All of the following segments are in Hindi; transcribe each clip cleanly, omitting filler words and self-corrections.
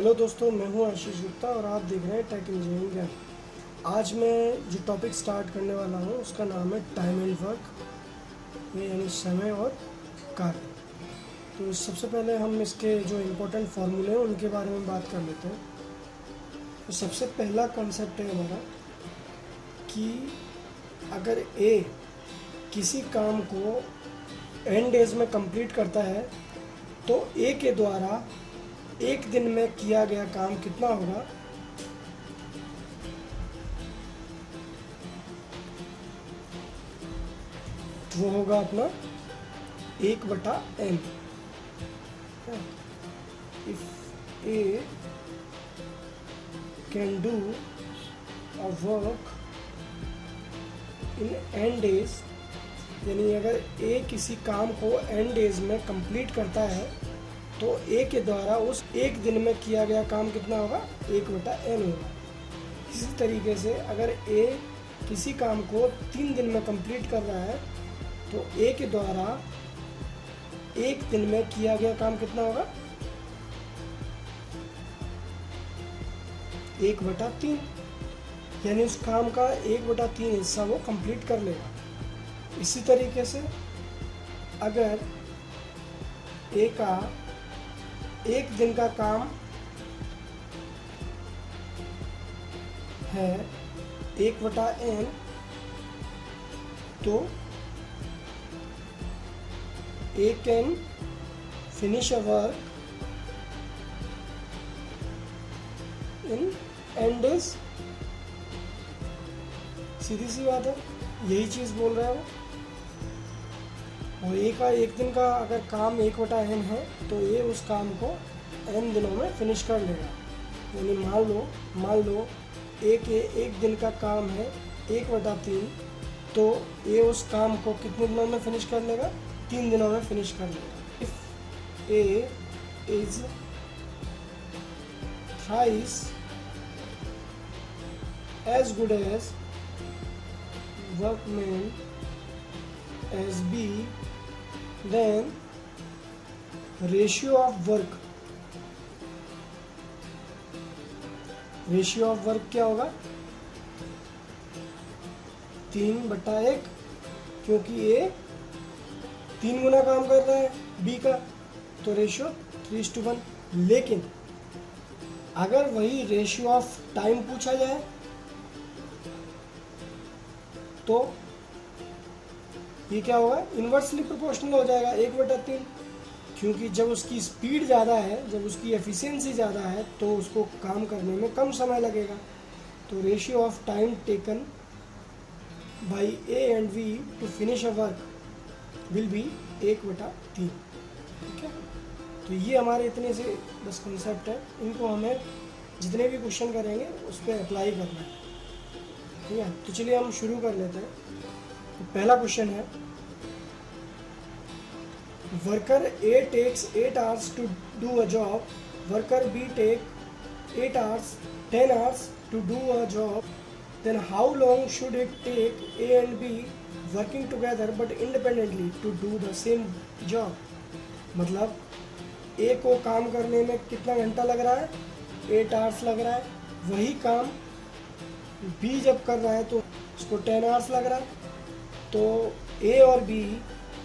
हेलो दोस्तों, मैं हूं आशीष गुप्ता और आप देख रहे हैं टेक इंजीनियरिंग ज्ञान। आज मैं जो टॉपिक स्टार्ट करने वाला हूं उसका नाम है टाइम एंड वर्क, ये यानी समय और कार्य। तो सबसे पहले हम इसके जो इम्पोर्टेंट फार्मूले हैं उनके बारे में बात कर लेते हैं। तो सबसे पहला कॉन्सेप्ट है हमारा कि अगर ए किसी काम को एन डेज में कंप्लीट करता है तो ए के द्वारा एक दिन में किया गया काम कितना होगा। वो होगा अपना 1/n। If A can do a work in n days, यानी अगर ए किसी काम को n डेज में कंप्लीट करता है तो ए के द्वारा उस एक दिन में किया गया काम कितना होगा, 1/n होगा। इसी तरीके से अगर ए किसी काम को 3 दिन में कंप्लीट कर रहा है तो ए के द्वारा एक दिन में किया गया काम कितना होगा, 1/3, यानी उस काम का 1/3 हिस्सा वो कंप्लीट कर लेगा। इसी तरीके से अगर ए का एक दिन का काम है 1/n, तो A can finish a work in n days. सीधी सी बात है, यही चीज़ बोल रहा है वो। और ए का एक दिन का अगर काम 1/n है तो ये उस काम को n दिनों में फिनिश कर लेगा। यानी मान लो ए के एक दिन का काम है 1/3, तो ये उस काम को कितने दिनों में फिनिश कर लेगा, 3 दिनों में फिनिश कर लेगा। If A is thrice as good as workman as B, then ratio of work क्या होगा, 3/1, क्योंकि ए 3 गुना काम कर रहा है बी का, तो रेशियो 3:1। लेकिन अगर वही रेशियो ऑफ टाइम पूछा जाए तो ये क्या होगा, इन्वर्सली प्रोपोर्शनल हो जाएगा 1/3, क्योंकि जब उसकी स्पीड ज़्यादा है, जब उसकी एफिशिएंसी ज़्यादा है तो उसको काम करने में कम समय लगेगा। तो ratio of time taken by A and B to finish a work will be 1/3। ठीक है, तो ये हमारे इतने से बस कॉन्सेप्ट है, इनको हमें जितने भी क्वेश्चन करेंगे उस पर अप्लाई करना है। ठीक है, तो चलिए हम शुरू कर लेते हैं। तो पहला क्वेश्चन है, worker A takes 8 hours to do a job, worker B take 8 hours 10 hours to do a job, then how long should it take A and B working together but independently to do the same job. मतलब ए को काम करने में कितना घंटा लग रहा है, 8 hours लग रहा है। वही काम बी जब कर रहा है तो उसको 10 hours लग रहा है। तो ए और बी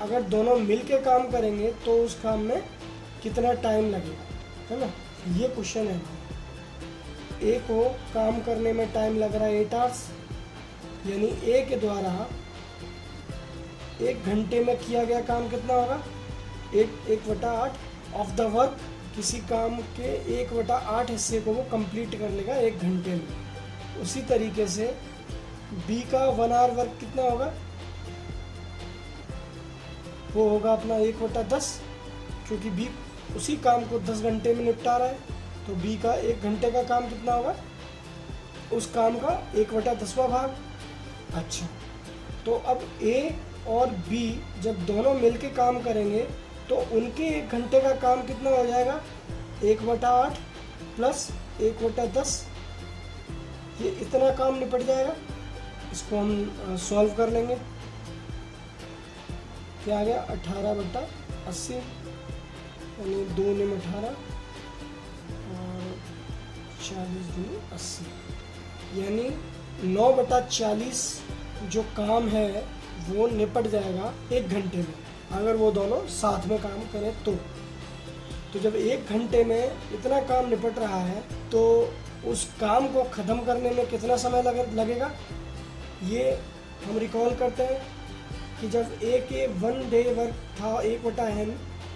अगर दोनों मिलके काम करेंगे तो उस काम में कितना टाइम लगेगा, है ना, ये क्वेश्चन है। ए को काम करने में टाइम लग रहा है 8 hours, यानी ए के द्वारा 1 घंटे में किया गया काम कितना होगा, 1/8 ऑफ द वर्क। किसी काम के 1/8 हिस्से को वो कंप्लीट कर लेगा 1 घंटे में। उसी तरीके से बी का 1 hour वर्क कितना होगा, वो होगा अपना 1/10, क्योंकि बी उसी काम को 10 घंटे में निपटा रहा है। तो बी का 1 घंटे का काम कितना होगा, उस काम का 1/10वां भाग। अच्छा, तो अब ए और बी जब दोनों मिलके काम करेंगे तो उनके 1 घंटे का काम कितना हो जाएगा, 1/8 प्लस 1/10, ये इतना काम निपट जाएगा। इसको हम सॉल्व कर लेंगे। क्या आ गया, 18/80, यानी 2 × 18 और 40 दूनी 80, यानी 9/40 जो काम है वो निपट जाएगा 1 घंटे में, अगर वो दोनों साथ में काम करें तो जब 1 घंटे में इतना काम निपट रहा है तो उस काम को ख़त्म करने में कितना समय लगेगा। ये हम रिकॉल करते हैं कि जब ए के 1 डे वर्क था 1/n,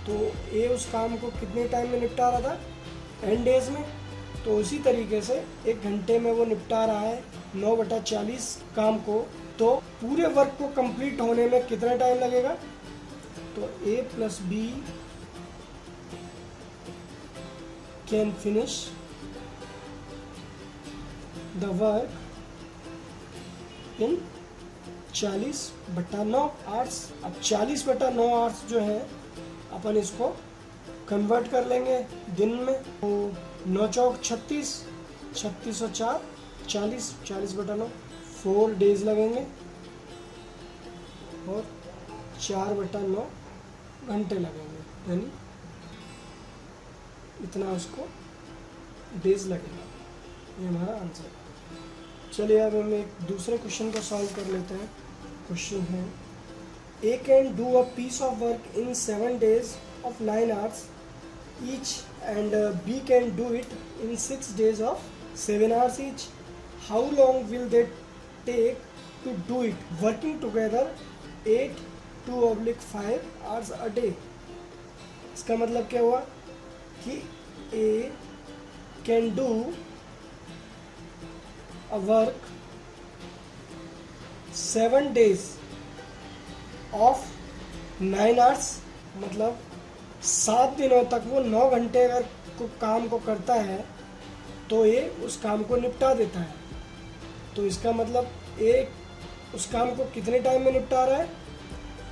तो ए उस काम को कितने टाइम में निपटा रहा था, n डेज में। तो उसी तरीके से 1 घंटे में वो निपटा रहा है 9/40 काम को, तो पूरे वर्क को कंप्लीट होने में कितना टाइम लगेगा। तो a + b can finish the work in 40/9 hours. अब 40/9 आवर्स जो है अपन इसको कन्वर्ट कर लेंगे दिन में, तो 9 चौक 36, 36 और 4 40, 40/9 4 डेज लगेंगे और 4/9 घंटे लगेंगे, यानी इतना उसको डेज लगेगा। ये हमारा आंसर है। चलिए अब हम एक दूसरे क्वेश्चन को सॉल्व कर लेते हैं। क्वेश्चन है A can do a piece of work in 7 days of 9 hours each and B can do it in 6 days of 7 hours each. How long will they take to do it working together 8 to 5 hours a day? इसका मतलब क्या हुआ कि A can do a work 7 days of 9 hours, मतलब 7 दिनों तक वो 9 घंटे अगर काम को करता है तो ये उस काम को निपटा देता है। तो इसका मतलब ये उस काम को कितने टाइम में निपटा रहा है,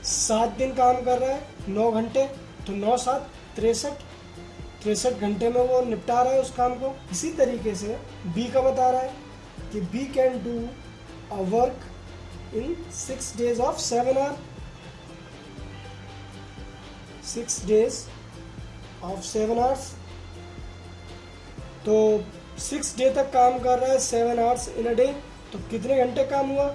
7 दिन काम कर रहा है 9 घंटे, तो 9 7 63 घंटे में वो निपटा रहा है उस काम को। इसी तरीके से बी का बता रहा है कि B can do a work in 6 days of 7 hours, 6 days of 7 hours। तो 6 डे तक काम कर रहा है 7 hours इन अ डे, तो कितने घंटे काम हुआ,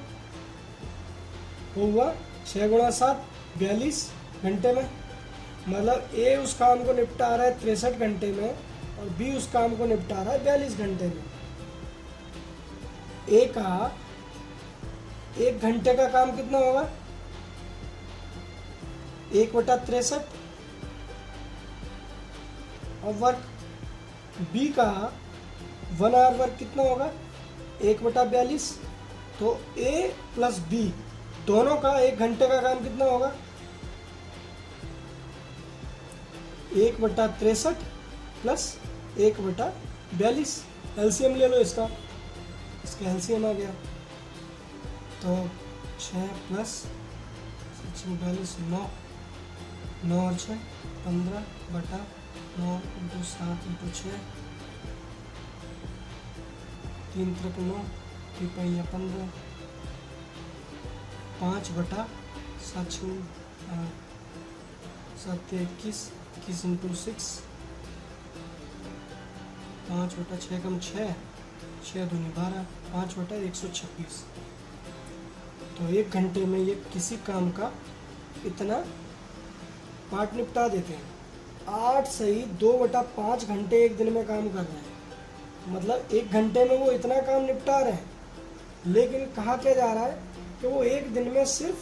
वो हुआ 6 × 7 42 घंटे में। मतलब ए उस काम को निपटा रहा है 63 घंटे में और बी उस काम को निपटा रहा है 42 घंटे में। ए का 1 घंटे का काम कितना होगा, 1/63, और वर्क बी का 1 आवर वर्क कितना होगा, 1/42। तो ए प्लस बी दोनों का 1 घंटे का काम कितना होगा, 1/63 प्लस 1/42। एलसीएम ले लो इसका एलसीएम आ गया, तो 6 + 42 9, 9 और 6 15/9 × 7 × 6 3 × 9 3 × 15 5/7 7 21 21 × 6 5/6 × 6 6 दूनी 12 5/126। तो 1 घंटे में ये किसी काम का इतना पार्ट निपटा देते हैं। 8 सही 2/5 घंटे एक दिन में काम कर रहे हैं, मतलब 1 घंटे में वो इतना काम निपटा रहे हैं। लेकिन कहा क्या जा रहा है कि वो एक दिन में सिर्फ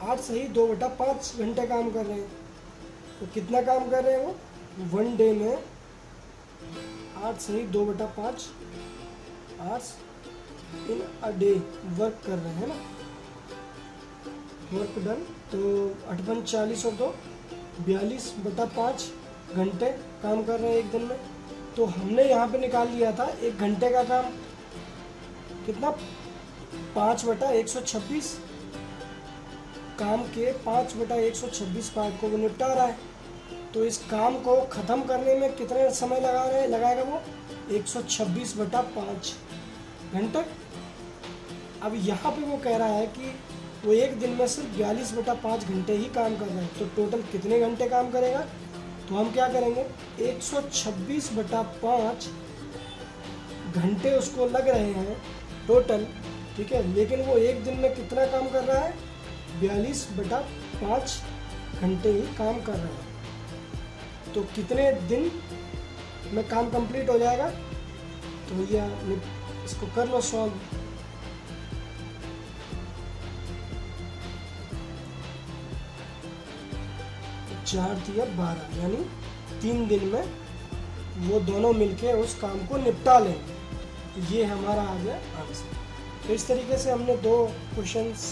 8 सही 2/5 घंटे काम कर रहे हैं। तो कितना काम कर रहे हैं वो 1 डे में 8 सही 2/5 hours in a day work कर रहे हैं ना, वर्क डन। तो 8 × 40 और 2 42/5 घंटे काम कर रहे हैं एक दिन में। तो हमने यहाँ पे निकाल लिया था 1 घंटे का काम कितना, 5/126 काम के 5/126 पार्ट को वो निपटा रहा है। तो इस काम को ख़त्म करने में कितने समय लगाएगा वो 126/5 घंटे। अब यहाँ पे वो कह रहा है कि वो एक दिन में सिर्फ 42/5 घंटे ही काम कर रहे हैं, तो टोटल कितने घंटे काम करेगा। तो हम क्या करेंगे 126/5 घंटे उसको लग रहे हैं टोटल, ठीक है, लेकिन वो एक दिन में कितना काम कर रहा है, 42/5 घंटे ही काम कर रहा है। तो कितने दिन में काम कंप्लीट हो जाएगा, तो भैया इसको कर लो सॉल्व। चार दिया 12, यानी 3 दिन में वो दोनों मिलके उस काम को निपटा लें। ये हमारा आ गया आंसर। तो इस तरीके से हमने 2 क्वेश्चंस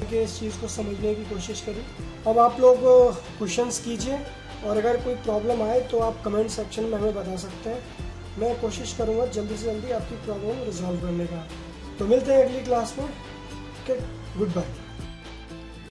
के इस चीज़ को समझने की कोशिश करी। अब आप लोग क्वेश्चंस कीजिए, और अगर कोई प्रॉब्लम आए तो आप कमेंट सेक्शन में हमें बता सकते हैं। मैं कोशिश करूँगा जल्दी से जल्दी आपकी प्रॉब्लम रिजॉल्व करने का। तो मिलते हैं अगली क्लास में। Okay, good bye.